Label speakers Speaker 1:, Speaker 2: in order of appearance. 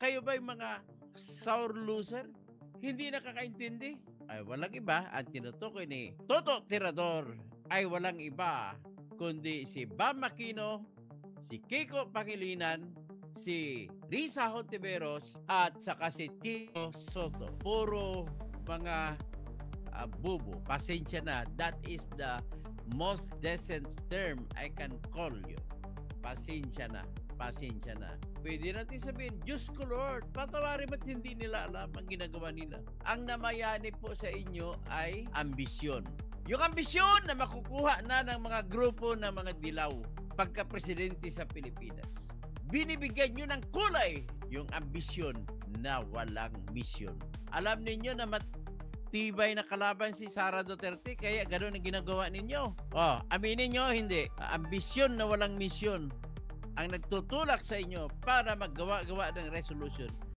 Speaker 1: Kayo ba yung mga sour loser? Hindi nakakaintindi? Ay walang iba, ang tinutukoy ni Toto Tirador ay walang iba kundi si Bam Aquino, si Kiko Pangilinan, si Risa Hontiveros at saka si Tito Soto. Puro mga bubo. Pasensya na. That is the most decent term I can call you. Pasensya na. Pasensya na. Pwede natin sabihin, Diyos ko Lord, patawarin ba't hindi nila alam ang ginagawa nila? Ang namayani po sa inyo ay ambisyon. Yung ambisyon na makukuha na ng mga grupo ng mga dilaw pagka-presidente sa Pilipinas. Binibigyan nyo ng kulay yung ambisyon na walang misyon. Alam ninyo na matibay na kalaban si Sara Duterte, kaya gano'n ang ginagawa ninyo. Aminin nyo, hindi. Ambisyon na walang misyon ang nagtutulak sa inyo para maggawa-gawa ng resolution.